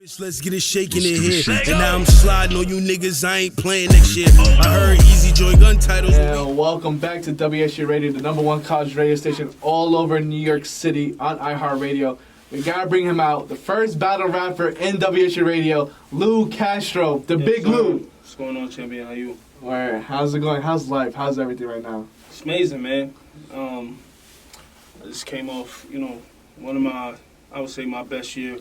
Let's get it shaking in here. And now I'm sliding on you niggas, I ain't playing next year. I heard Easy Joy gun titles. And welcome back to WSJU Radio, the #1 college radio station all over New York City on iHeartRadio. We gotta bring him out, the first battle rapper in WSJU Radio, Lu Castro, the Big Lu. What's going on, champion? How you? Where? How's it going? How's life? How's everything right now? It's amazing, man. I just came off, one of my, I would say my best year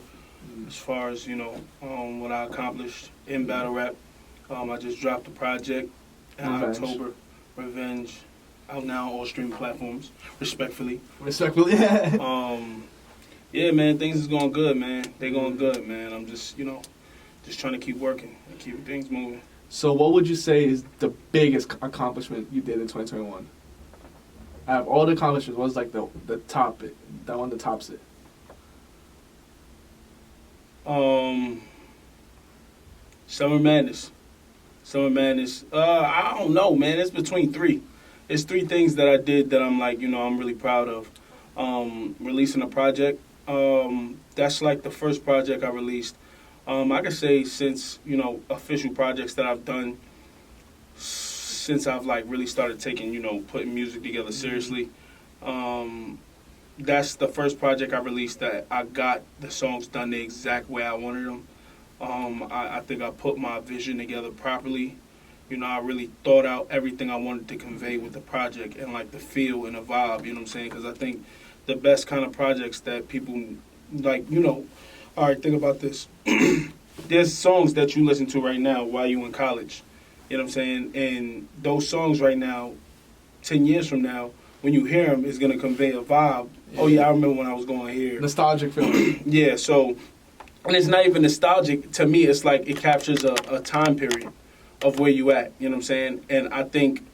as far as, what I accomplished in battle rap. I just dropped a project in October, Revenge, out now on all streaming platforms, respectfully. Respectfully, yeah. Yeah, man, things is going good, man. They going good, man. I'm just, just trying to keep working and keep things moving. So what would you say is the biggest accomplishment you did in 2021? Out of all the accomplishments, what's like the top, that one that tops it? Summer Madness. I don't know, man. It's between three. It's three things that I did that I'm like, I'm really proud of. Releasing a project. That's like the first project I released. I could say since, official projects that I've done since I've like really started taking, putting music together seriously. That's the first project I released that I got the songs done the exact way I wanted them. I think I put my vision together properly. I really thought out everything I wanted to convey with the project and like the feel and the vibe, you know what I'm saying? Because I think the best kind of projects that people like, all right, think about this. There's songs that you listen to right now while you're in college, you know what I'm saying? And those songs right now, 10 years from now, when you hear them, it's going to convey a vibe. Yeah. Oh, yeah, I remember when I was going here. Nostalgic feeling. Yeah, so, and it's not even nostalgic. To me, it's like it captures a time period of where you at, you know what I'm saying? And I think,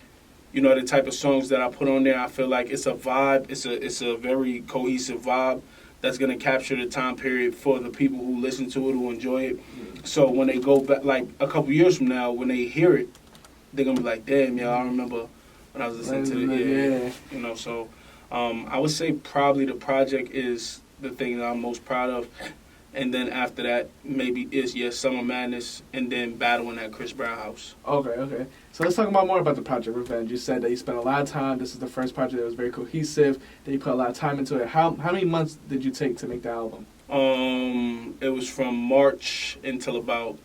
the type of songs that I put on there, I feel like it's a vibe. It's a very cohesive vibe that's going to capture the time period for the people who listen to it, who enjoy it. So when they go back, like a couple years from now, when they hear it, they're going to be like, damn, I remember when I was listening to it. Yeah. So I would say probably the project is the thing that I'm most proud of. And then after that, maybe is, Summer Madness, and then battling at Chris Brown house. Okay. So let's talk more about the project Revenge. You said that you spent a lot of time. This is the first project that was very cohesive, that you put a lot of time into it. How many months did you take to make the album? It was from March until about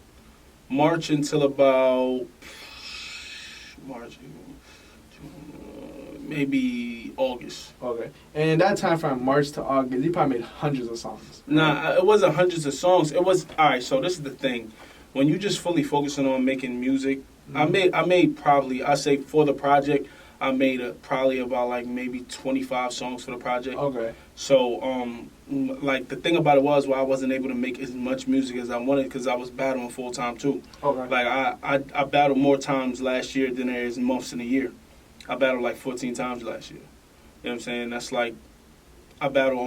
March, maybe August. Okay. And in that time from March to August, you probably made hundreds of songs. Nah, it wasn't hundreds of songs. It was, all right, so this is the thing. When you just fully focusing on making music, I made probably, I say for the project, I made probably about like maybe 25 songs for the project. Okay. So, like the thing about it was why I wasn't able to make as much music as I wanted because I was battling full time too. Okay. Like I battled more times last year than there is months in a year. I battled like 14 times last year. You know what I'm saying? That's like, I battle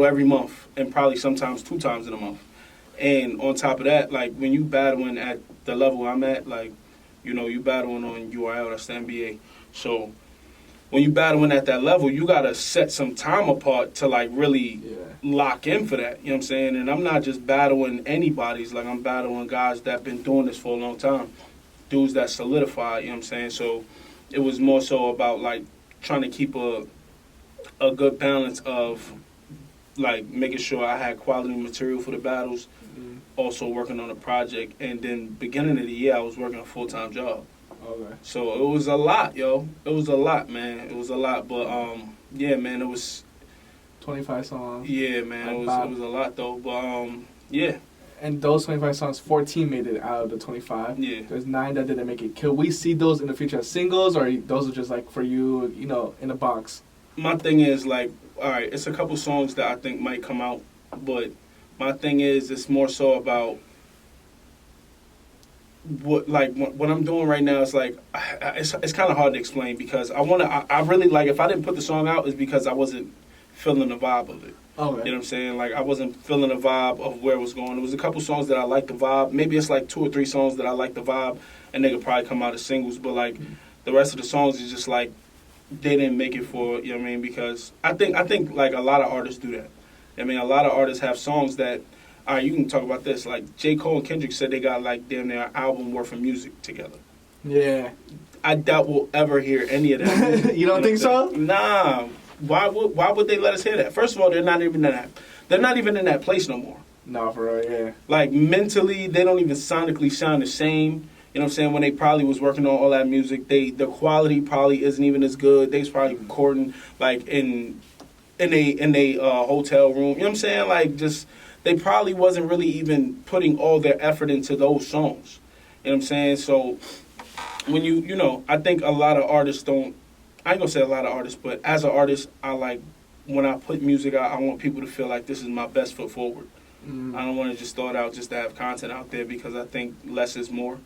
every month and probably sometimes 2 times in a month. And on top of that, like when you battling at the level I'm at, like, you battling on URL, that's the NBA. So when you battling at that level, you got to set some time apart to like really lock in for that. You know what I'm saying? And I'm not just battling anybody's, like I'm battling guys that been doing this for a long time. Dudes that solidified, you know what I'm saying? So it was more so about like trying to keep a good balance of like making sure I had quality material for the battles, also working on a project, and then beginning of the year I was working a full-time job. Okay. So it was a lot, yo. It was a lot, man. It was a lot, but yeah, man, it was 25 songs. Yeah, man, it was a lot though, but yeah. And those 25 songs, 14 made it out of the 25. Yeah. There's 9 that didn't make it. Can we see those in the future as singles, or those are just like for you, in a box? My thing is like, all right, it's a couple songs that I think might come out, but my thing is it's more so about what I'm doing right now. Is like it's kind of hard to explain because I really like, if I didn't put the song out, it's because I wasn't feeling the vibe of it. Okay. You know what I'm saying? Like, I wasn't feeling the vibe of where it was going. There was a couple songs that I liked the vibe. Maybe it's like 2 or 3 songs that I like the vibe, and they could probably come out as singles. But, like, the rest of the songs is just, like, they didn't make it for, you know what I mean? Because I think like, a lot of artists do that. I mean, a lot of artists have songs that all right, you can talk about this. Like, J. Cole and Kendrick said they got, like, damn near an album worth of music together. Yeah. I doubt we'll ever hear any of that. You don't think so? Nah. Why would they let us hear that? First of all, they're not even in that place no more. No, for real, yeah. Like, mentally, they don't even sonically sound the same. You know what I'm saying? When they probably was working on all that music, the quality probably isn't even as good. They was probably recording, like, in a hotel room. You know what I'm saying? Like, just, they probably wasn't really even putting all their effort into those songs. You know what I'm saying? So, when you know, I think a lot of artists don't, I ain't gonna say a lot of artists, but as an artist, I like, when I put music out, I want people to feel like this is my best foot forward. I don't want to just throw it out just to have content out there, because I think less is more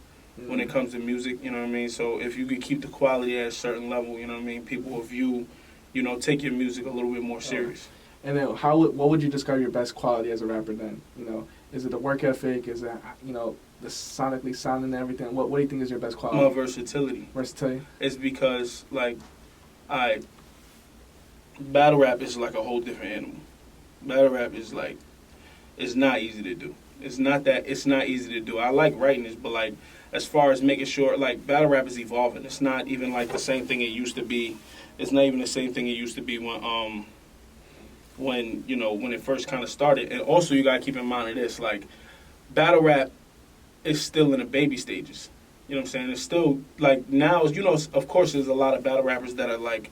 when it comes to music, you know what I mean? So if you could keep the quality at a certain level, you know what I mean, people will view, you know, take your music a little bit more serious. And then what would you describe your best quality as a rapper then? You know, is it the work ethic? Is it, you know, the sonically sound and everything? What do you think is your best quality? My versatility. Versatility? It's because, like, battle rap is like a whole different animal. Battle rap is like, it's not easy to do. It's not easy to do. I like writing this, but, like, as far as making sure, like, battle rap is evolving. It's not even like the same thing it used to be. It's not even the same thing it used to be when you know, when it first kind of started. And also, you gotta keep in mind of this, like, battle rap is still in the baby stages. You know what I'm saying? It's still, like, now, you know, of course, there's a lot of battle rappers that are, like,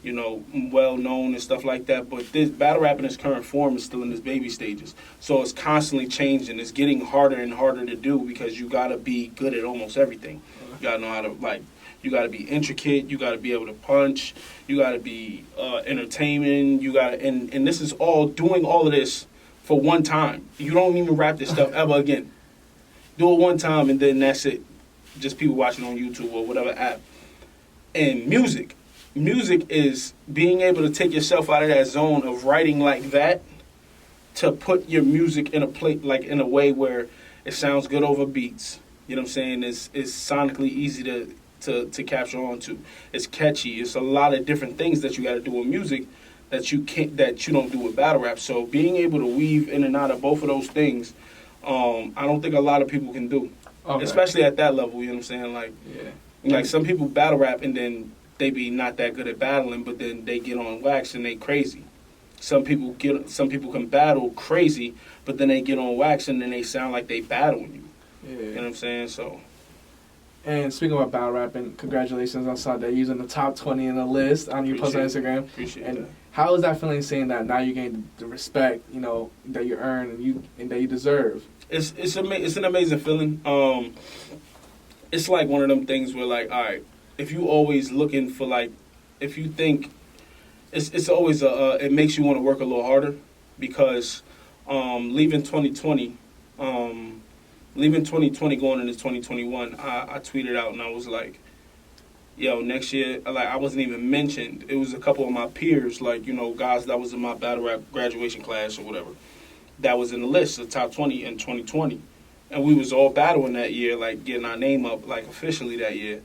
you know, well known and stuff like that, but this battle rap in its current form is still in its baby stages. So it's constantly changing. It's getting harder and harder to do, because you gotta be good at almost everything. You gotta know how to, like, you gotta be intricate, you gotta be able to punch, you gotta be entertaining, you gotta, and this is all, doing all of this for one time. You don't even rap this stuff ever again. Do it one time and then that's it. Just people watching on YouTube or whatever app. And music is being able to take yourself out of that zone of writing like that, to put your music in a plate, like, in a way where it sounds good over beats. You know what I'm saying? It's sonically easy to capture onto. It's catchy. It's a lot of different things that you got to do with music that you don't do with battle rap. So being able to weave in and out of both of those things, I don't think a lot of people can do, especially at that level. You know what I'm saying? Like, like, some people battle rap and then they be not that good at battling, but then they get on wax and they crazy. Some people can battle crazy, but then they get on wax and then they sound like they battling you. Yeah. You know what I'm saying? So. And speaking about battle rapping, congratulations! I saw that you're using the top 20 in the list on your post on Instagram. Appreciate that. How is that feeling, seeing that now you gain the respect, you know, that you earn and that you deserve? It's an amazing feeling. It's like one of them things where, like, all right, if you always looking for, like, if you think, it's always it makes you want to work a little harder, because leaving 2020 going into 2021, I tweeted out and I was like, yo, next year, like, I wasn't even mentioned. It was a couple of my peers, like, you know, guys that was in my battle rap graduation class or whatever, that was in the list, the top 20 in 2020. And we was all battling that year, like, getting our name up, like, officially that year.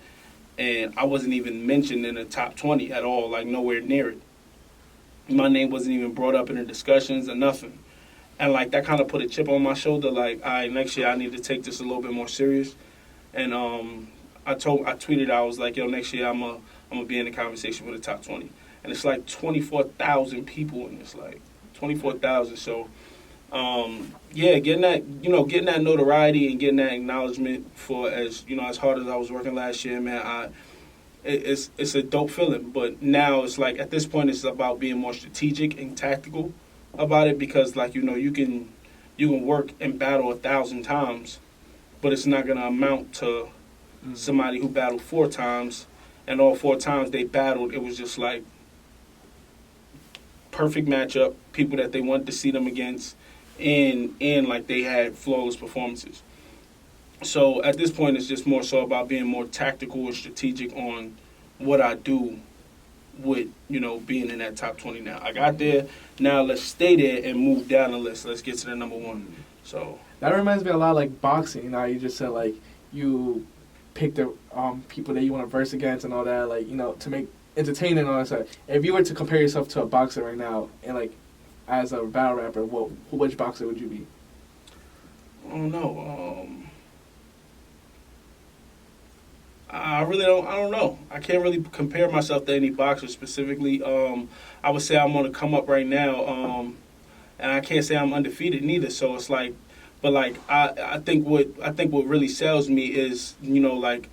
And I wasn't even mentioned in the top 20 at all, like, nowhere near it. My name wasn't even brought up in the discussions or nothing. And, like, that kind of put a chip on my shoulder, like, all right, next year I need to take this a little bit more serious. And I tweeted, I was like, yo, next year I'm gonna be in the conversation with the top 20. And it's like 24,000 people in this, like, 24,000. So, getting that notoriety and getting that acknowledgement for, as hard as I was working last year, man, it's a dope feeling. But now it's like, at this point, it's about being more strategic and tactical about it, because, like, you can work and battle 1,000 times, but it's not gonna amount to somebody who battled 4 times, and all 4 times they battled, it was just like perfect matchup, people that they wanted to see them against, and like they had flawless performances. So at this point, it's just more so about being more tactical and strategic on what I do with, being in that top 20 now. I got there, now let's stay there and move down the list. Let's get to the number 1. So that reminds me a lot of, like, boxing. You just said, like, you pick the people that you want to verse against and all that, like, to make entertaining and all that stuff. If you were to compare yourself to a boxer right now, and, like, as a battle rapper, which boxer would you be? don't know. I don't know. I can't really compare myself to any boxer specifically. I would say I'm on the come up right now, and I can't say I'm undefeated neither. So it's like, but like I think what really sells me is, you know, like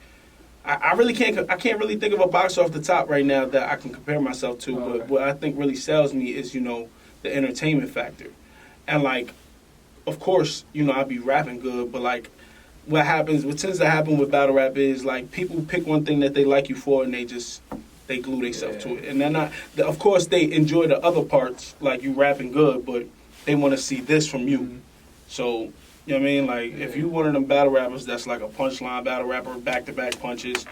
I can't really think of a boxer off the top right now that I can compare myself to. Oh, but what I think really sells me is, you know, the entertainment factor, and like, of course, you know, I be rapping good, but like. What tends to happen with battle rap is like people pick one thing that they like you for and they glue themselves to it. And they're not, of course they enjoy the other parts, like you rapping good, but they want to see this from you. Mm-hmm. So, you know what I mean? Like if you one of them battle rappers that's like a punchline battle rapper, back-to-back punches,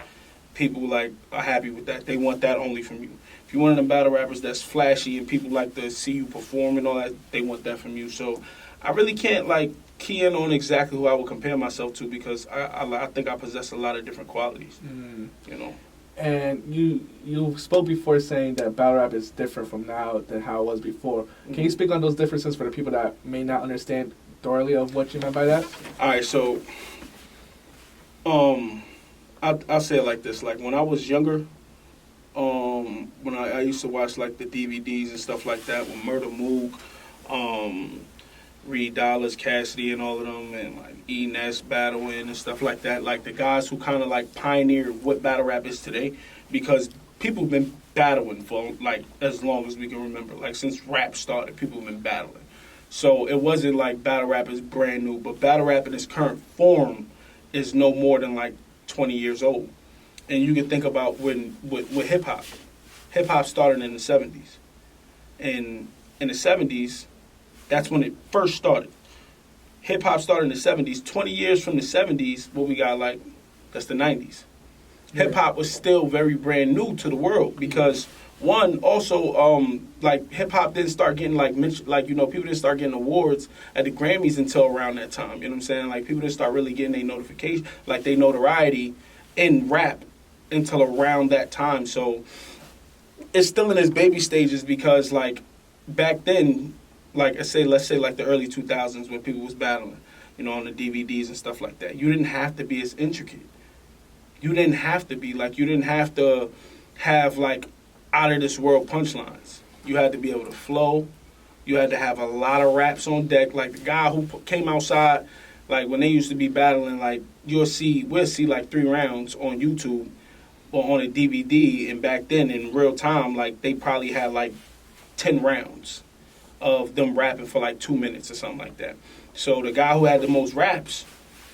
people like are happy with that. They want that only from you. If you're one of them battle rappers that's flashy and people like to see you perform and all that, they want that from you. So I really can't like key in on exactly who I would compare myself to because I think I possess a lot of different qualities, you know. And you spoke before saying that battle rap is different from now than how it was before. Mm-hmm. Can you speak on those differences for the people that may not understand thoroughly of what you meant by that? All right, so I'll say it like this. Like when I was younger, when I used to watch like the DVDs and stuff like that with Murder Moog, Reed Dollars, Cassidy, and all of them, and like E-Ness battling and stuff like that. Like the guys who kind of like pioneered what battle rap is today, because people have been battling for like as long as we can remember. Like since rap started, people have been battling. So it wasn't like battle rap is brand new, but battle rap in its current form is no more than like 20 years old. And you can think about when with hip hop. Hip hop started in the 70s, and in the 70s. That's when it first started. Hip-hop started in the 70s. 20 years from the 70s, what we got, like, that's the 90s. Yeah. Hip-hop was still very brand new to the world because, one, also, like, hip-hop didn't start getting, like, you know, people didn't start getting awards at the Grammys until around that time. You know what I'm saying? Like, people didn't start really getting their notification, like, their notoriety in rap until around that time. So it's still in its baby stages because, like, back then, like let's say like the early 2000s when people was battling, you know, on the DVDs and stuff like that. You didn't have to be as intricate. You didn't have to be like, you didn't have to have like out of this world punchlines. You had to be able to flow. You had to have a lot of raps on deck. Like the guy who came outside, like when they used to be battling, like we'll see like 3 rounds on YouTube or on a DVD, and back then in real time, like they probably had like 10 rounds of them rapping for like 2 minutes or something like that. So the guy who had the most raps,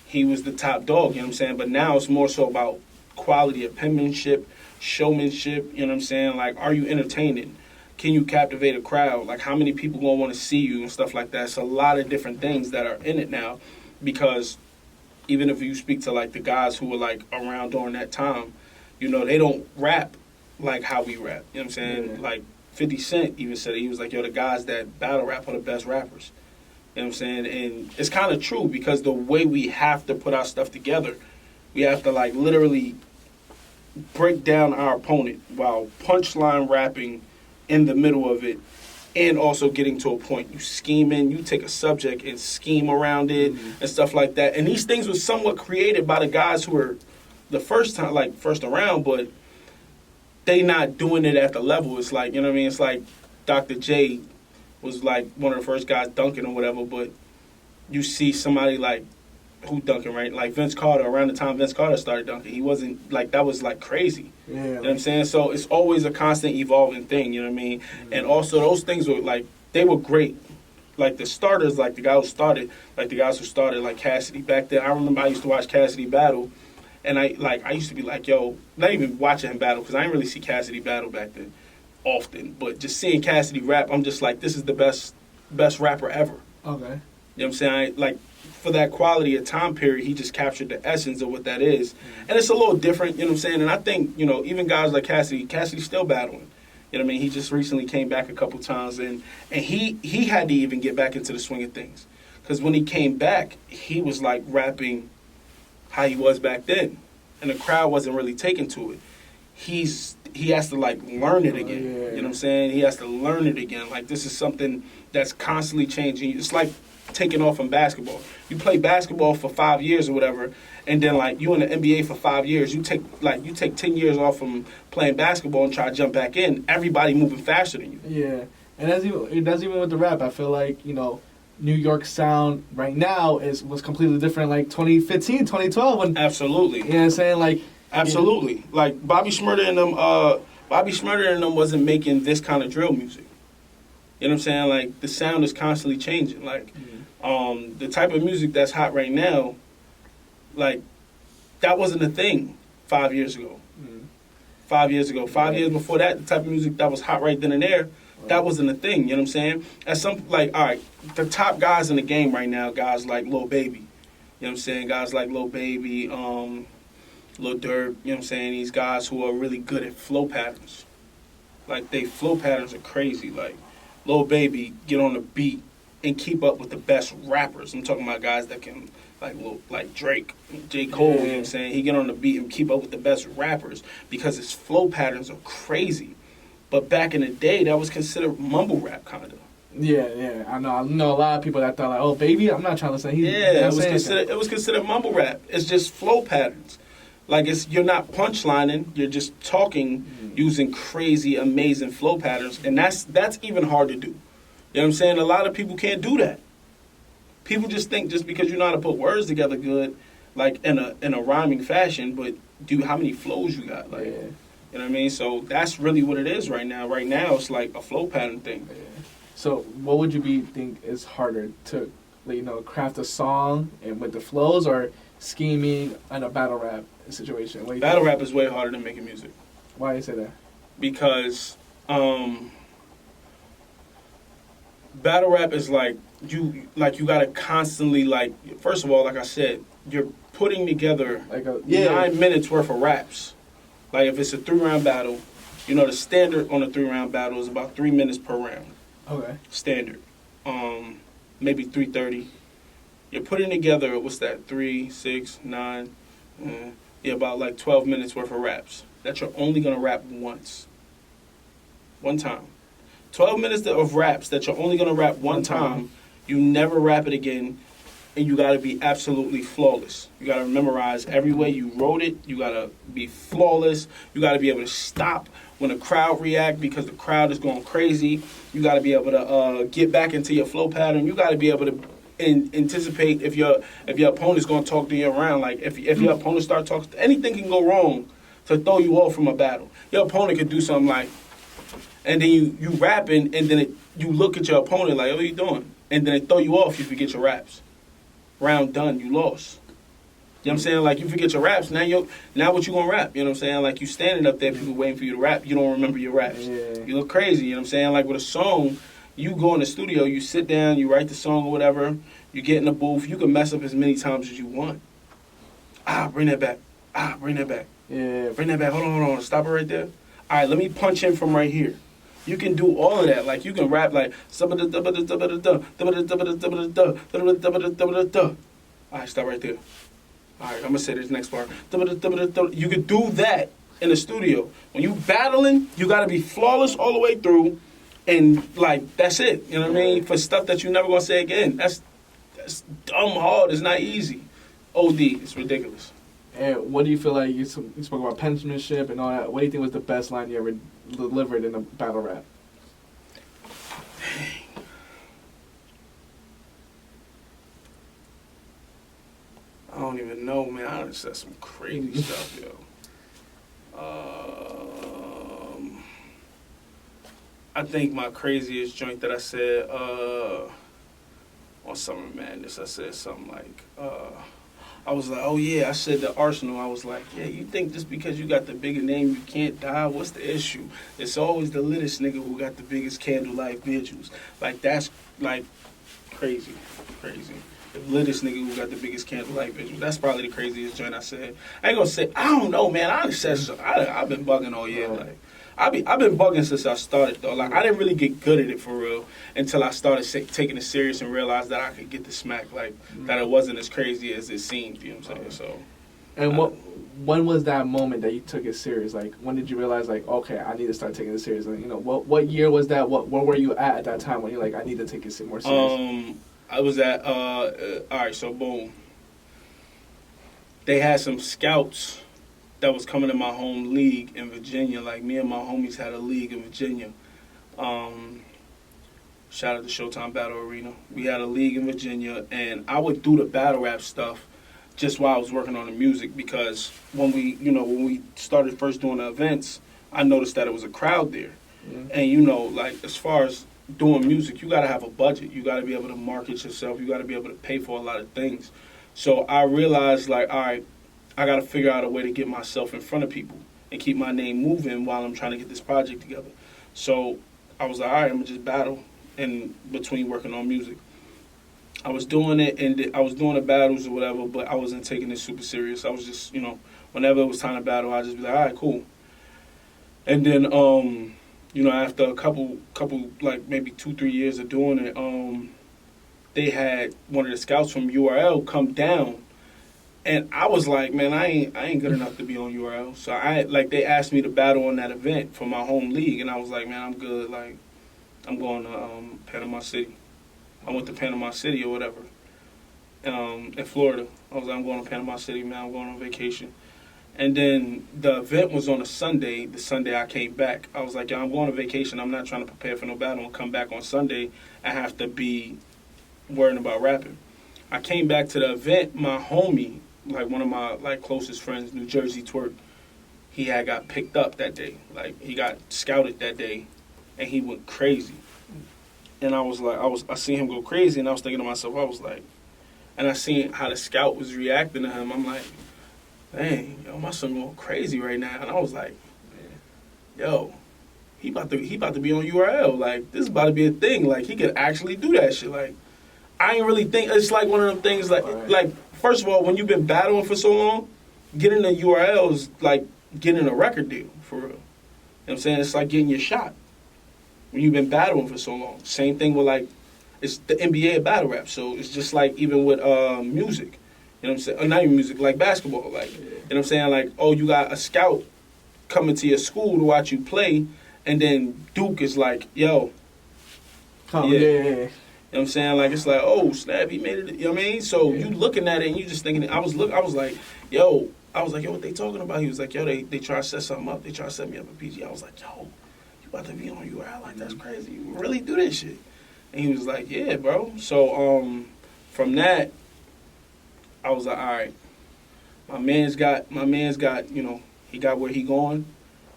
he was the top dog, you know what I'm saying? But now it's more so about quality of penmanship, showmanship, you know what I'm saying? Like, are you entertaining? Can you captivate a crowd? Like, how many people gonna want to see you and stuff like that? It's a lot of different things that are in it now because even if you speak to like the guys who were like around during that time, you know, they don't rap like how we rap, you know what I'm saying? Yeah. Like, 50 Cent even said it. He was like, yo, the guys that battle rap are the best rappers. You know what I'm saying? And it's kind of true because the way we have to put our stuff together, we have to, like, literally break down our opponent while punchline rapping in the middle of it and also getting to a point. You scheming, you take a subject and scheme around it and stuff like that. And these things were somewhat created by the guys who were the first around, but they not doing it at the level. It's like, you know what I mean? It's like Dr. J was like one of the first guys dunking or whatever, but you see somebody like who dunking, right? Like Vince Carter, around the time Vince Carter started dunking, he wasn't like, that was like crazy. Yeah. You know what I'm saying? So it's always a constant evolving thing, you know what I mean? Mm-hmm. And also those things were like, they were great. Like the starters, like the guys who started like Cassidy back then. I remember I used to watch Cassidy battle. And I used to be like, yo, not even watching him battle, because I didn't really see Cassidy battle back then often. But just seeing Cassidy rap, I'm just like, this is the best rapper ever. Okay. You know what I'm saying? Like, for that quality of time period, he just captured the essence of what that is. Mm-hmm. And it's a little different, you know what I'm saying? And I think, you know, even guys like Cassidy's still battling. You know what I mean? He just recently came back a couple times, and he had to even get back into the swing of things. Because when he came back, he was like rapping how he was back then, and the crowd wasn't really taken to it. He has to like learn it again. Yeah. You know what I'm saying? He has to learn it again. Like, this is something that's constantly changing. It's like taking off from basketball. You play basketball for 5 years or whatever, and then like you in the NBA for 5 years. You take 10 years off from playing basketball and try to jump back in. Everybody moving faster than you. Yeah, and that's even with the rap. I feel like, you know, New York sound right now was completely different like 2015, 2012. When, absolutely. You know what I'm saying? Like, absolutely. Yeah. Like Bobby Shmurda and them wasn't making this kind of drill music. You know what I'm saying? Like, the sound is constantly changing. Like, the type of music that's hot right now, like, that wasn't a thing 5 years ago. 5 years ago. 5 years before that, the type of music that was hot right then and there, that wasn't a thing. You know what I'm saying? As some, like, all right, the top guys in the game right now, guys like Lil Baby. You know what I'm saying? Guys like Lil Baby, Lil Durk, you know what I'm saying? These guys who are really good at flow patterns. Like, they flow patterns are crazy. Like, Lil Baby get on the beat and keep up with the best rappers. I'm talking about guys that can, like Drake, J. Cole, you know what I'm saying? He get on the beat and keep up with the best rappers because his flow patterns are crazy. But back in the day, that was considered mumble rap, kind of. Yeah, I know a lot of people that thought like, oh, Baby, I'm not trying to say he's it was considered mumble rap. It's just flow patterns. Like, you're not punchlining, you're just talking using crazy, amazing flow patterns, and that's even hard to do. You know what I'm saying? A lot of people can't do that. People just think just because you know how to put words together good, like in a rhyming fashion, but how many flows you got? Like, you know what I mean? So that's really what it is right now. Right now, it's like a flow pattern thing. Yeah. So what would you think is harder to, you know, craft a song and with the flows, or scheming in a battle rap situation? Battle rap is way harder than making music. Why do you say that? Because battle rap is like you gotta constantly, like, first of all, like I said, you're putting together 9 minutes worth of raps. Like, if it's a 3-round battle, you know, the standard on a 3-round battle is about 3 minutes per round. Okay. Standard. Maybe 3:30. You're putting together, what's that, 3, 6, 9, about like 12 minutes worth of raps that you're only going to rap once. One time. 12 minutes of raps that you're only going to rap one time. You never rap it again, and you got to be absolutely flawless. You got to memorize every way you wrote it. You got to be flawless. You got to be able to stop when the crowd react because the crowd is going crazy. You got to be able to get back into your flow pattern. You got to be able to anticipate if your opponent's going to talk to you around. Like, if your opponent start talking, anything can go wrong to throw you off from a battle. Your opponent could do something like, and then you rapping, and then you look at your opponent like, what are you doing? And then they throw you off, you forget your raps. Round done, you lost. You know what I'm saying? Like, you forget your raps, now what you gonna rap? You know what I'm saying? Like, you standing up there, people waiting for you to rap, you don't remember your raps. Yeah. You look crazy, you know what I'm saying? Like, with a song, you go in the studio, you sit down, you write the song or whatever, you get in the booth, you can mess up as many times as you want. Bring that back. Bring that back. Yeah. Bring that back. Hold on. Stop it right there. All right, let me punch in from right here. You can do all of that. Like, you can rap like, all right, stop right there. All right, I'm going to say this next part. You can do that in the studio. When you battling, you got to be flawless all the way through. And, like, that's it. You know what I mean? For stuff that you never going to say again. That's dumb hard. It's not easy. OD. It's ridiculous. And what do you feel like, you spoke about penmanship and all that, what do you think was the best line you ever delivered in a battle rap? I don't even know, man. I just said some crazy stuff, yo. I think my craziest joint that I said on Summer Madness, I said something like, I was like, oh yeah, I said the Arsenal. I was like, yeah, you think just because you got the bigger name you can't die? What's the issue? It's always the littest nigga who got the biggest candlelight vigils. Like, that's like crazy. The littest nigga who got the biggest candlelight vigils. That's probably the craziest joint I said. I ain't gonna say, I don't know, man. I just said so. I've been bugging all year. Like, I've been bugging since I started, though. Like, I didn't really get good at it for real until I started taking it serious and realized that I could get the smack, like, that it wasn't as crazy as it seemed, you know what I'm saying? So, and when was that moment that you took it serious? Like, when did you realize, like, okay, I need to start taking it serious? And, you know, what year was that? What where were you at that time when you're like, I need to take it more serious? I was at, all right, so boom. They had some scouts that was coming in my home league in Virginia. Like, me and my homies had a league in Virginia. Shout out to Showtime Battle Arena. We had a league in Virginia, and I would do the battle rap stuff just while I was working on the music, because when we started first doing the events, I noticed that it was a crowd there. Mm-hmm. And, like, as far as doing music, you got to have a budget. You got to be able to market yourself. You got to be able to pay for a lot of things. So I realized, like, all right, I got to figure out a way to get myself in front of people and keep my name moving while I'm trying to get this project together. So I was like, all right, I'm going to just battle in between working on music. I was doing it, and I was doing the battles or whatever, but I wasn't taking it super serious. I was just, whenever it was time to battle, I'd just be like, all right, cool. And then, after a couple, like maybe 2-3 years of doing it, they had one of the scouts from URL come down, and I was like, man, I ain't good enough to be on URL. So they asked me to battle on that event for my home league, and I was like, man, I'm good. Like, I'm going to Panama City. I went to Panama City or whatever, in Florida. I was like, I'm going to Panama City, man. I'm going on vacation. And then the event was on a Sunday. The Sunday I came back, I was like, yo, I'm going on vacation. I'm not trying to prepare for no battle and come back on Sunday. I have to be worrying about rapping. I came back to the event. My homie, like one of my closest friends, New Jersey Twerk, he had got picked up that day. Like, he got scouted that day, and he went crazy. And I was like, I seen him go crazy, and I was thinking to myself, I was like, and I seen how the scout was reacting to him. I'm like, dang, yo, my son going crazy right now. And I was like, yo, he about to be on URL. Like, this is about to be a thing. Like, he could actually do that shit. Like, I ain't really think, it's like one of them things, like first of all, when you've been battling for so long, getting a URL is like getting a record deal, for real. You know what I'm saying? It's like getting your shot when you've been battling for so long. Same thing with, like, it's the NBA of battle rap. So it's just like even with music. You know what I'm saying? Or not even music, like basketball. Like, you know what I'm saying? Like, oh, you got a scout coming to your school to watch you play, and then Duke is like, yo. Yeah. You know what I'm saying? Like, it's like, oh, snap, he made it. You know what I mean? So you looking at it and you just thinking, I was like, yo, what they talking about? He was like, yo, they try to set something up. They try to set me up at PG. I was like, yo, you about to be on URL? Like, that's crazy. You really do this shit? And he was like, yeah, bro. So from that, I was like, all right, my man's got, he got where he going.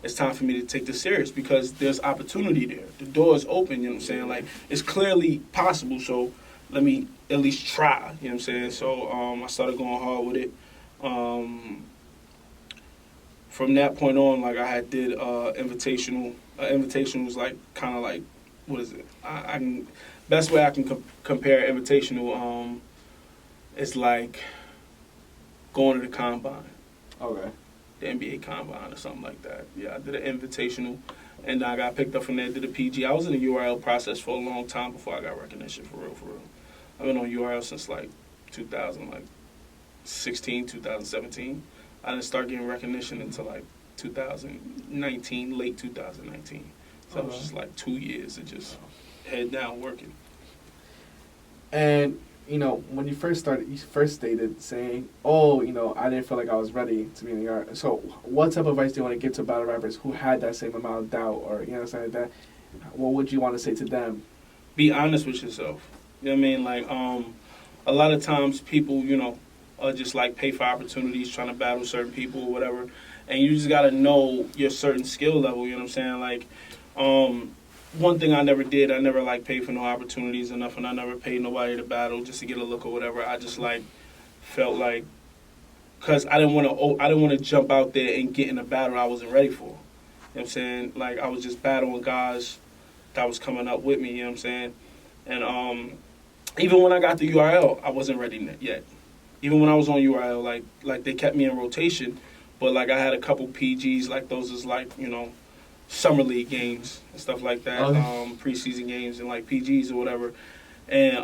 It's time for me to take this serious because there's opportunity there. The door is open, you know what I'm saying? Like, it's clearly possible, so let me at least try, you know what I'm saying? So I started going hard with it. From that point on, like, I had did Invitational. Invitational was like, kind of like, what is it? Best way I can compare Invitational is like going to the combine. Okay. The NBA combine or something like that. Yeah, I did an Invitational, and I got picked up from there, did a PG. I was in the URL process for a long time before I got recognition, for real. I've been on URL since like 2016, 2017. I didn't start getting recognition until like 2019, late 2019. So it was just like 2 years of just head down working. And when you first started, you first stated saying, oh, I didn't feel like I was ready to be in the yard. So what type of advice do you want to give to battle rappers who had that same amount of doubt or, something like that? What would you want to say to them? Be honest with yourself. You know what I mean? Like, a lot of times people, just like pay for opportunities, trying to battle certain people or whatever. And you just got to know your certain skill level, you know what I'm saying? Like, one thing I never did, I never paid for no opportunities or nothing. I never paid nobody to battle just to get a look or whatever. I just felt like, cause I didn't want to jump out there and get in a battle I wasn't ready for. You know what I'm saying? Like, I was just battling guys that was coming up with me. You know what I'm saying? And even when I got the URL, I wasn't ready yet. Even when I was on URL, like they kept me in rotation, but like I had a couple PGs, like those is summer league games and stuff like that, preseason games and like PGs or whatever, and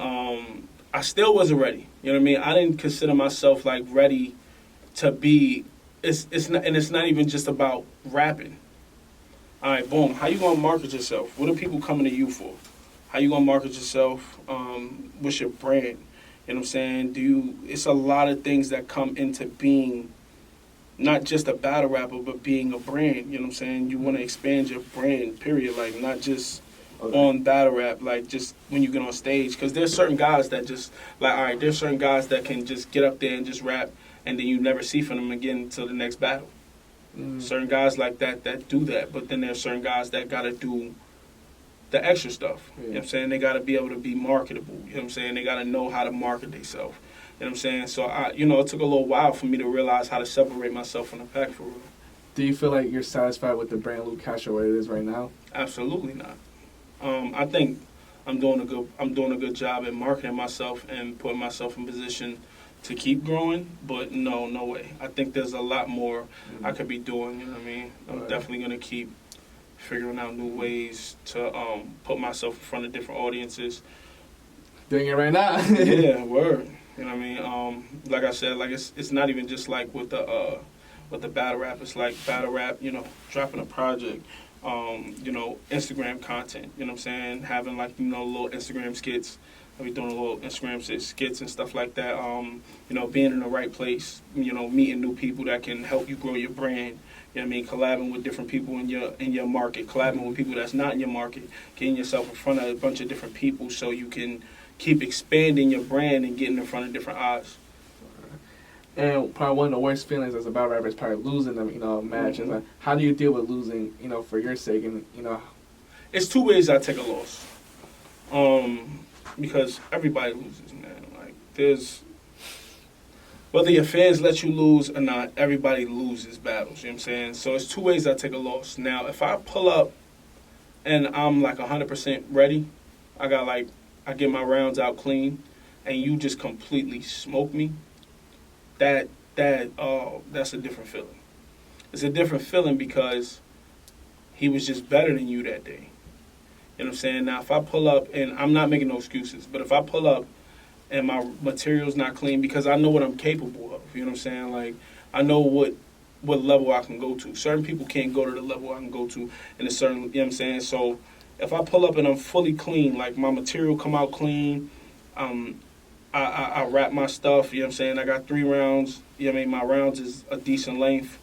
I still wasn't ready. You know what I mean? I didn't consider myself like ready to be. It's not even just about rapping. All right, boom. How you gonna market yourself? What are people coming to you for? How you gonna market yourself? What's your brand? You know what I'm saying? It's a lot of things that come into being not just a battle rapper, but being a brand. You know what I'm saying? You want to expand your brand, period. Like, not just on battle rap, like, just when you get on stage. Because there's certain guys that just, like, all right, there's certain guys that can just get up there and just rap, and then you never see from them again until the next battle. Certain guys like that do that. But then there's certain guys that got to do the extra stuff. You know what I'm saying? They got to be able to be marketable. You know what I'm saying? They got to know how to market themselves. You know what I'm saying? So, it took a little while for me to realize how to separate myself from the pack for real. Do you feel like you're satisfied with the brand Lu Castro where it is right now? Absolutely not. I think I'm doing a good job at marketing myself and putting myself in position to keep growing, but no way. I think there's a lot more I could be doing, you know what I mean? I'm definitely going to keep figuring out new ways to put myself in front of different audiences. Doing it right now. Yeah, word. You know what I mean? Like I said, like it's not even just like with the battle rap. It's like battle rap, dropping a project, Instagram content. You know what I'm saying? Having like little Instagram skits. I'll be doing a little Instagram skits and stuff like that. Being in the right place. Meeting new people that can help you grow your brand. You know what I mean? Collabing with different people in your market. Collabing with people that's not in your market. Getting yourself in front of a bunch of different people so you can keep expanding your brand and getting in front of different eyes. And probably one of the worst feelings as a battle rapper is probably losing them, matches. Like, how do you deal with losing, for your sake? And It's two ways I take a loss. Because everybody loses, man. Like, whether your fans let you lose or not, everybody loses battles. You know what I'm saying? So it's two ways I take a loss. Now, if I pull up and I'm like 100% ready, I get my rounds out clean, and you just completely smoke me, that's a different feeling. It's a different feeling because he was just better than you that day. You know what I'm saying? Now, if I pull up, and I'm not making no excuses, but if I pull up and my material's not clean, because I know what I'm capable of, you know what I'm saying? Like, I know what level I can go to. Certain people can't go to the level I can go to in a certain, you know what I'm saying? So if I pull up and I'm fully clean, like my material come out clean, I wrap my stuff, you know what I'm saying? I got 3 rounds, you know what I mean? My rounds is a decent length.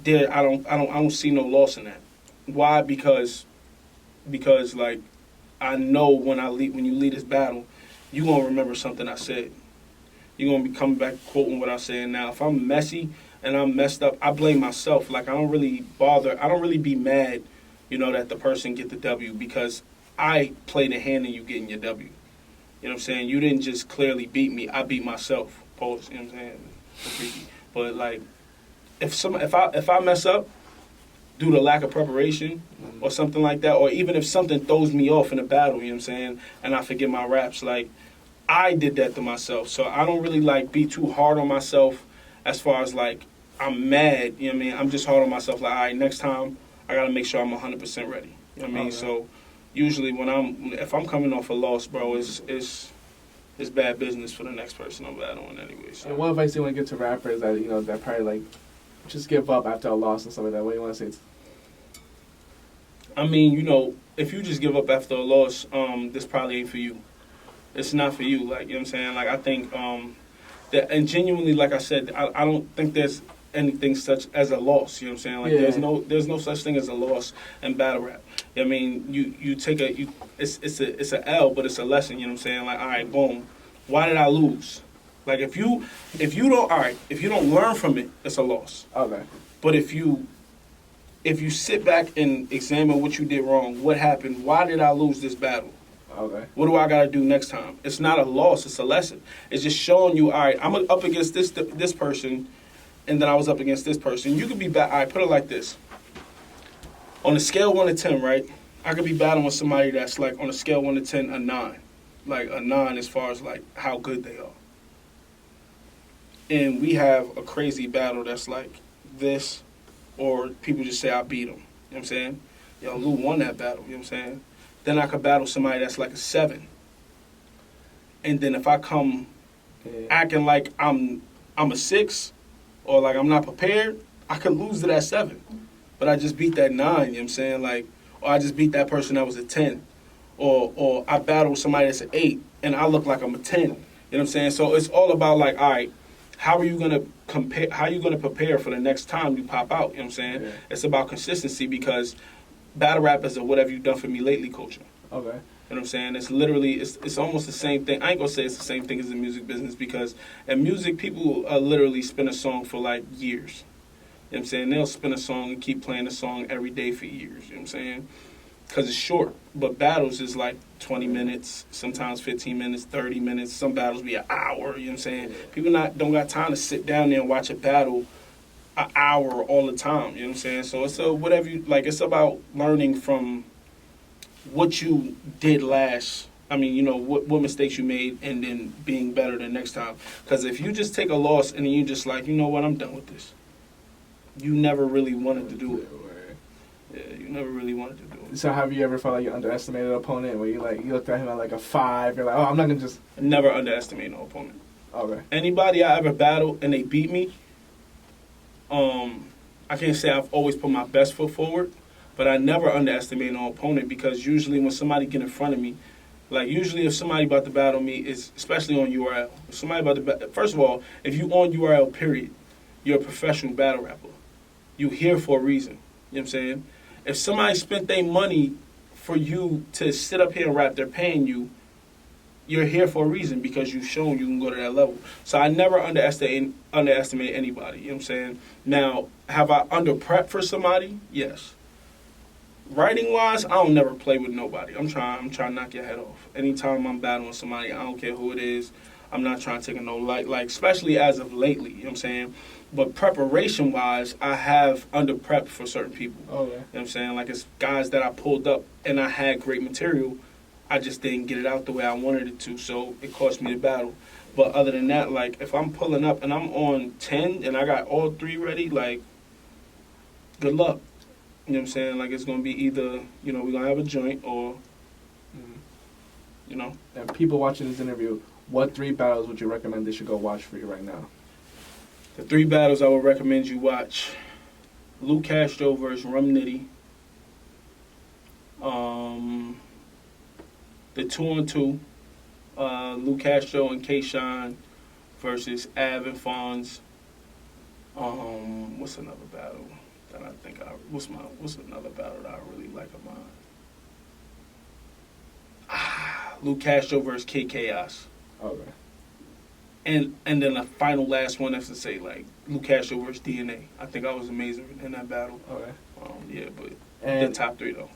I don't see no loss in that. Why? Because like, I know when you lead this battle, you're gonna remember something I said. You're gonna be coming back quoting what I'm saying now. If I'm messy and I'm messed up, I blame myself. Like, I don't really be mad, that the person get the W, because I played a hand in you getting your W. You know what I'm saying? You didn't just clearly beat me. I beat myself. Pause. You know what I'm saying? It's freaky. But like, if I mess up due to lack of preparation or something like that, or even if something throws me off in a battle, you know what I'm saying, and I forget my raps, like, I did that to myself. So I don't really like be too hard on myself as far as like I'm mad. You know what I mean? I'm just hard on myself. Like, all right, next time I gotta make sure I'm 100% ready. You know what I mean? So usually if I'm coming off a loss, bro, it's bad business for the next person I'm battling anyway. So. And what advice do you want to give to rappers that that probably like just give up after a loss and stuff like that? What do you want to say? I mean, if you just give up after a loss, this probably ain't for you. It's not for you. Like, you know what I'm saying? Like, I think that, and genuinely, like I said, I don't think there's anything such as a loss. You know what I'm saying? Like, there's no such thing as a loss in battle rap. I mean, you take it's a L, but it's a lesson. You know what I'm saying? Like, all right, boom. Why did I lose? Like, if you don't learn from it, it's a loss. Okay. But if you sit back and examine what you did wrong, what happened, why did I lose this battle? Okay. What do I got to do next time? It's not a loss, it's a lesson. It's just showing you, all right, I'm up against this person, and then I was up against this person. You could be all right, put it like this. On a scale 1 to 10, right, I could be battling with somebody that's like, on a scale 1 to 10, a 9. Like, a 9 as far as like how good they are. And we have a crazy battle that's like this, or people just say I beat them. You know what I'm saying? Yo, Lu won that battle. You know what I'm saying? Then I could battle somebody that's like a 7. And then if I come acting like I'm a 6, or like I'm not prepared, I could lose to that 7. But I just beat that 9, you know what I'm saying? Like, or I just beat that person that was a 10, or I battled somebody that's an 8 and I look like I'm a 10. You know what I'm saying? So it's all about like, all right, how are you gonna compare? How are you gonna prepare for the next time you pop out? You know what I'm saying? Yeah. It's about consistency, because battle rap is a "what have you done for me lately" culture. Okay. You know what I'm saying? It's literally, it's almost the same thing. I ain't gonna say it's the same thing as the music business, because in music, people literally spin a song for like years. You know what I'm saying? They'll spin a song and keep playing the song every day for years. You know what I'm saying? Because it's short. But battles is like 20 minutes, sometimes 15 minutes, 30 minutes. Some battles be an hour. You know what I'm saying? People don't got time to sit down there and watch a battle an hour all the time. You know what I'm saying? So it's whatever you like. It's about learning from what you did last. I mean, you know, what mistakes you made, and then being better the next time. Because if you just take a loss and then you just like, you know what, I'm done with this. You never really wanted to do it. Yeah, you never really wanted to do it. So have you ever felt like you underestimated an opponent, where you looked at him at like a 5, you're like, oh, I'm not gonna just... I never underestimate no opponent. Okay. Anybody I ever battled and they beat me, I can't say I've always put my best foot forward, but I never underestimate no opponent, because usually when somebody get in front of me, like usually if somebody about to battle me, is especially on URL. If somebody about to first of all, if you on URL period, you're a professional battle rapper. You here for a reason. You know what I'm saying? If somebody spent their money for you to sit up here and rap, they're paying you, you're here for a reason, because you've shown you can go to that level. So I never underestimate anybody. You know what I'm saying? Now, have I under-prepped for somebody? Yes. Writing-wise, I don't never play with nobody. I'm trying to knock your head off. Anytime I'm battling somebody, I don't care who it is, I'm not trying to take a no light, like, especially as of lately, you know what I'm saying? But preparation-wise, I have under-prepped for certain people. Oh, yeah. You know what I'm saying? Like, it's guys that I pulled up, and I had great material. I just didn't get it out the way I wanted it to, so it cost me the battle. But other than that, like, if I'm pulling up and I'm on 10 and I got all 3 ready, like, good luck. You know what I'm saying? Like, it's going to be either, you know, we're going to have a joint or, you know. And people watching this interview, what 3 battles would you recommend they should go watch for you right now? The 3 battles I would recommend you watch: Lu Castro versus Rum Nitty. The 2-on-2, Lu Castro and K-Shine versus Av and Fonz. What's another battle that I think what's another battle that I really like of mine? Lu Castro versus K Chaos. Okay. And then the final last one, is to say, like, Lu Castro versus DNA. I think I was amazing in that battle. Okay. Yeah, but and the top 3 though.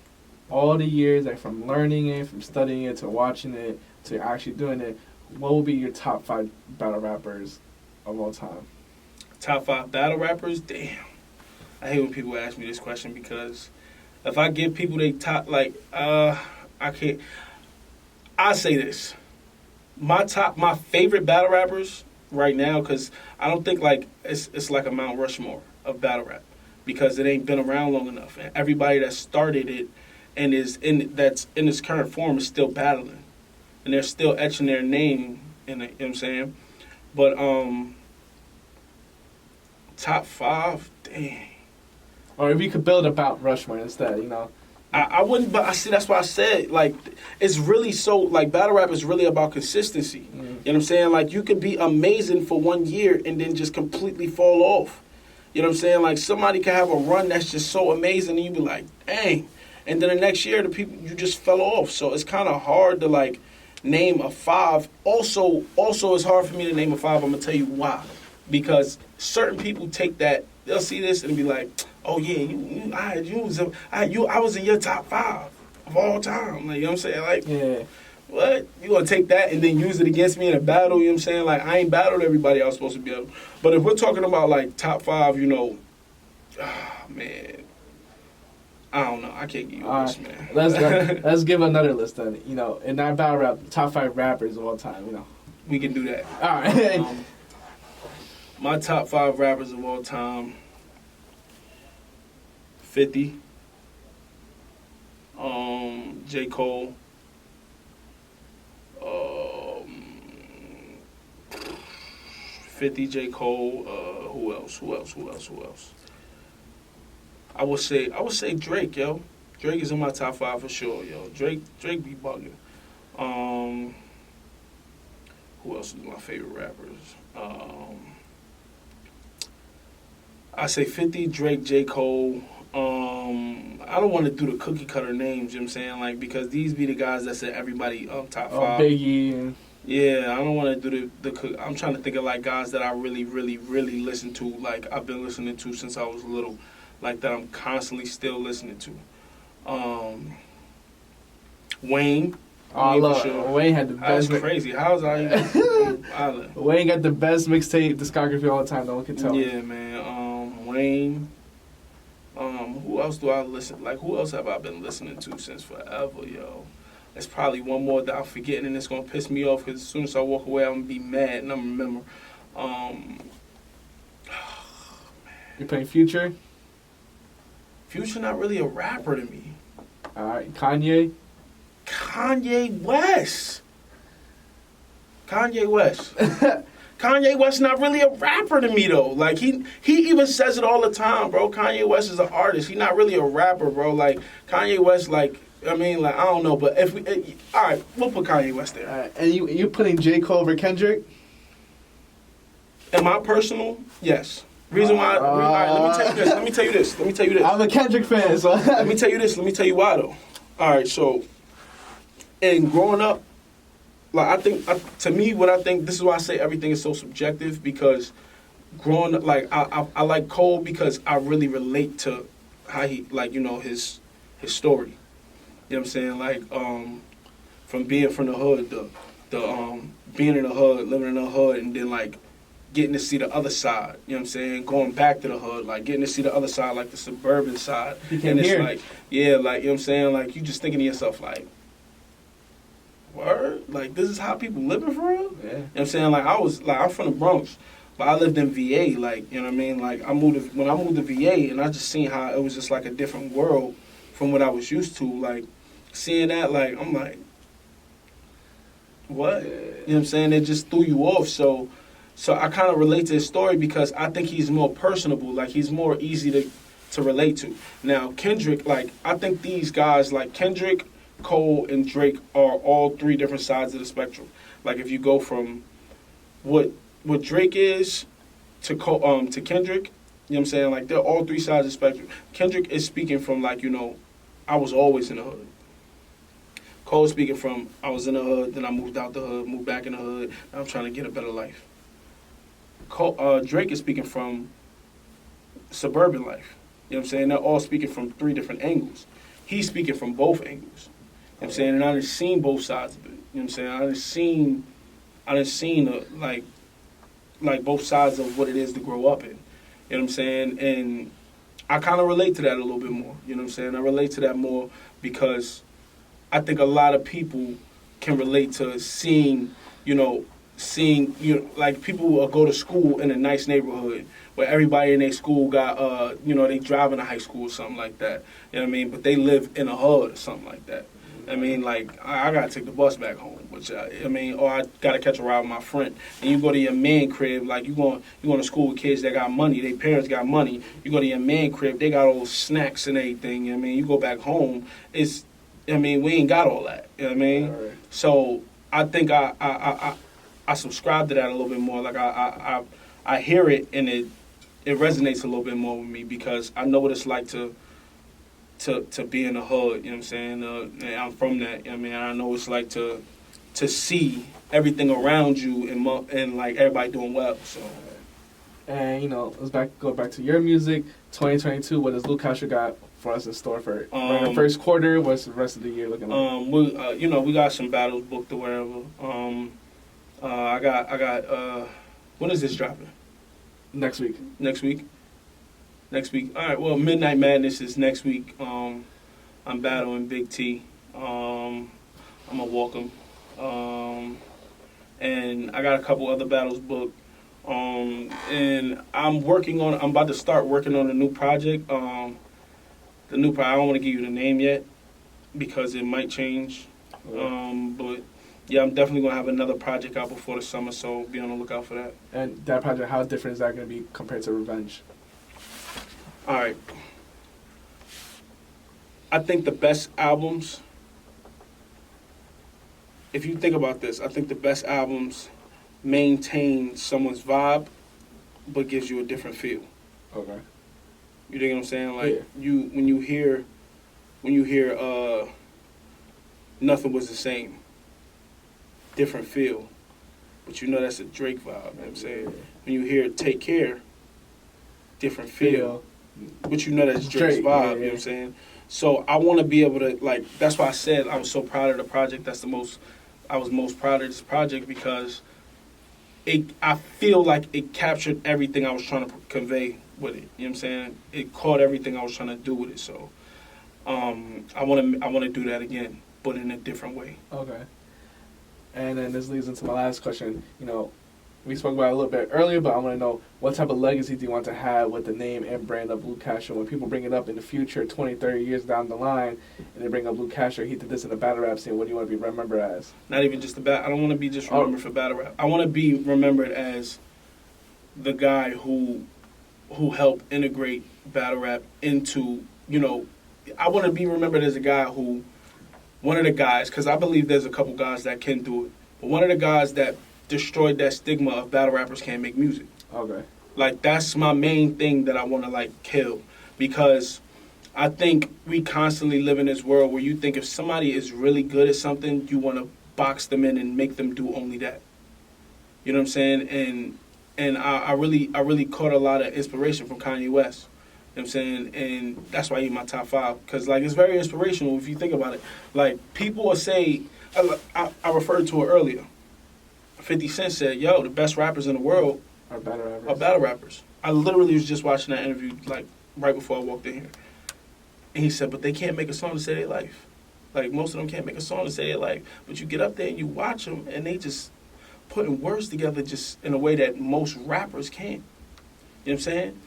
All the years, like from learning it, from studying it, to watching it, to actually doing it, what will be your top 5 battle rappers of all time? Top 5 battle rappers? Damn. I hate when people ask me this question, because if I give people they top, like, I can't. I say this. My favorite battle rappers right now, because I don't think, like, it's like a Mount Rushmore of battle rap, because it ain't been around long enough. And everybody that started it and that's in its current form is still battling. And they're still etching their name in it, you know what I'm saying? But top 5, dang. Or if you could build a Mount Rushmore instead, you know. I wouldn't, but I see, that's why I said, like, it's really so, like, battle rap is really about consistency. Mm-hmm. You know what I'm saying? Like, you could be amazing for 1 year and then just completely fall off. You know what I'm saying? Like, somebody can have a run that's just so amazing, and you be like, dang. And then the next year, the people, you just fell off. So it's kind of hard to, like, name a 5. Also, it's hard for me to name a 5. I'm going to tell you why. Because certain people take that, they'll see this and be like, oh yeah, I was in your top 5 of all time. Like, you know what I'm saying? Like, yeah. What? You gonna take that and then use it against me in a battle? You know what I'm saying? Like, I ain't battled everybody I was supposed to be able. But if we're talking about, like, top 5, you know, man, I don't know. I can't give you a list, man. Let's give another list then. You know, in our battle rap, top 5 rappers of all time. You know, we can do that. All right. My top 5 rappers of all time: 50, J. Cole, 50, J. Cole. Who else? I would say Drake, yo. Drake is in my top 5 for sure, yo. Drake be bugging. Who else is my favorite rappers? I say 50, Drake, J. Cole. I don't want to do the cookie cutter names, you know what I'm saying? Like, because these be the guys that said everybody top 5. Biggie. Yeah, I don't want to do the I'm trying to think of, like, guys that I really, really, really listen to. Like, I've been listening to since I was little. Like, that I'm constantly still listening to. Wayne. Oh, I love sure. Wayne had the best. That's crazy. How's I? Wayne got the best mixtape discography all the time. No one can tell. Yeah, man. Wayne. Who else do I listen? Like, who else have I been listening to since forever, yo? There's probably one more that I'm forgetting, and it's gonna piss me off because as soon as I walk away, I'm gonna be mad and I'm gonna remember. You playing Future? Future not really a rapper to me. All right, Kanye. Kanye West. Kanye West not really a rapper to me though. Like he even says it all the time, bro. Kanye West is an artist. He not really a rapper, bro. Like Kanye West, like I mean, like I don't know, but if we, all right, we'll put Kanye West there. All right, and you putting J. Cole over Kendrick? Am I personal? Yes. Reason why? All right, let me tell you this. I'm a Kendrick fan, so let me tell you this. Let me tell you why though. All right, so. And growing up, like I think, to me, what I think, this is why I say everything is so subjective, because growing up, like I like Cole because I really relate to how he, like, you know, his story. You know what I'm saying? Like, from being from the hood, the being in the hood, living in the hood, and then like getting to see the other side. You know what I'm saying? Going back to the hood, like getting to see the other side, like the suburban side. And it's like, yeah, like, you know what I'm saying? Like you just thinking to yourself, like, word? Like, this is how people living for real? Yeah. You know what I'm saying? Like, I'm from the Bronx, but I lived in VA, like, you know what I mean? Like, when I moved to VA, and I just seen how it was just like a different world from what I was used to. Like, seeing that, like, I'm like, what? Yeah. You know what I'm saying? It just threw you off. So I kind of relate to his story because I think he's more personable. Like, he's more easy to relate to. Now, Kendrick, like, I think these guys, like Kendrick, Cole, and Drake are all 3 different sides of the spectrum. Like if you go from what Drake is to Kendrick, you know what I'm saying? Like they're all 3 sides of the spectrum. Kendrick is speaking from like, you know, I was always in the hood. Cole speaking from I was in the hood, then I moved out the hood, moved back in the hood, now I'm trying to get a better life. Drake is speaking from suburban life. You know what I'm saying? They're all speaking from 3 different angles. He's speaking from both angles. You know what I'm saying? And I done seen both sides of it. You know what I'm saying? I done seen like both sides of what it is to grow up in. You know what I'm saying? And I kind of relate to that a little bit more. You know what I'm saying? I relate to that more because I think a lot of people can relate to seeing, like people will go to school in a nice neighborhood where everybody in their school got, they drive in a high school or something like that. You know what I mean? But they live in a hood or something like that. I mean, like, I got to take the bus back home, which, or I got to catch a ride with my friend. And you go to your man crib, like, you going to school with kids that got money, their parents got money. You go to your man crib, they got all snacks and everything. You know what I mean? You go back home, we ain't got all that. You know what I mean? Right. So I think I subscribe to that a little bit more. Like, I hear it, and it resonates a little bit more with me because I know what it's like to be in the hood, you know what I'm saying? And I'm from that, you know what I mean? I know what it's like to see everything around you and like everybody doing well. So, and let's go back to your music. 2022. What does Lu Castro got for us in store for the first quarter? What's the rest of the year looking like? We got some battles booked or whatever. I got. When is this dropping? Next week. All right, well, Midnight Madness is next week. I'm battling Big T. I'm going to walk him. And I got a couple other battles booked. And I'm about to start working on a new project. I don't want to give you the name yet because it might change. But yeah, I'm definitely going to have another project out before the summer, so be on the lookout for that. And that project, how different is that going to be compared to Revenge? All right. I think the best albums, if you think about this, I think the best albums maintain someone's vibe, but gives you a different feel. Okay. You dig what I'm saying? Like when you hear Nothing Was the Same, different feel, but you know that's a Drake vibe. You know what I'm saying? When you hear Take Care, different feel, but you know that's Drake's vibe. You know what I'm saying? So I want to be able to, like, that's why I said I was so proud of the project. I was most proud of this project because I feel like it captured everything I was trying to convey with it. You know what I'm saying? It caught everything I was trying to do with it. So I want to do that again, but in a different way. Okay. And then this leads into my last question. You know, we spoke about it a little bit earlier, but I want to know, what type of legacy do you want to have with the name and brand of Lu Castro? When people bring it up in the future, 20, 30 years down the line, and they bring up Lu Castro, he did this in the battle rap scene, what do you want to be remembered as? Not even just I don't want to be just remembered for battle rap. I want to be remembered as the guy who helped integrate battle rap into, you know, I want to be remembered as a guy who, one of the guys, because I believe there's a couple guys that can do it, but one of the guys that destroyed that stigma of battle rappers can't make music. Okay. Like, that's my main thing that I want to, like, kill. Because I think we constantly live in this world where you think if somebody is really good at something, you want to box them in and make them do only that. You know what I'm saying? And I really caught a lot of inspiration from Kanye West. You know what I'm saying? And that's why he's my top 5. Because, like, it's very inspirational if you think about it. Like, people will say, I referred to it earlier. 50 Cent said, yo, the best rappers in the world are battle rappers. I literally was just watching that interview, like, right before I walked in here. And he said, but they can't make a song to say their life. Like, most of them can't make a song to say their life. But you get up there and you watch them, and they just putting words together just in a way that most rappers can't. You know what I'm saying?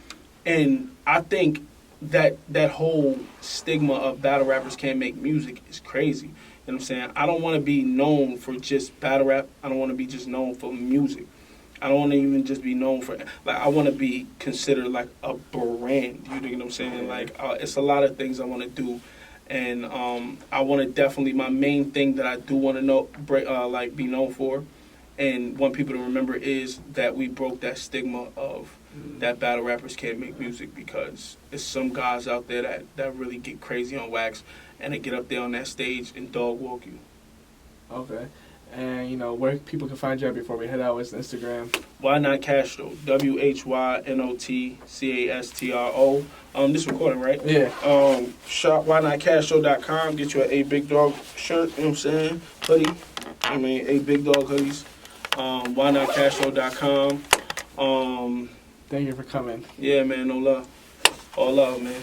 And I think that whole stigma of battle rappers can't make music is crazy. You know what I'm saying? I don't want to be known for just battle rap. I don't want to be just known for music. I don't want to even just be known for, like, I want to be considered like a brand. You know what I'm saying? Like, it's a lot of things I want to do. And I want to definitely, my main thing that I do want to know, like, be known for and want people to remember is that we broke that stigma of that battle rappers can't make music, because there's some guys out there that really get crazy on wax and they get up there on that stage and dog walk you. Okay. And, you know, where people can find you at before we head out is Instagram. Why Not Castro. WHYNOTCASTRO. This recording, right? Yeah. Shop whynotcastro.com. Get you a Big Dog shirt, you know what I'm saying? Hoodie. A Big Dog hoodies. Whynotcastro.com. Thank you for coming. Yeah, man. No love. All love, man.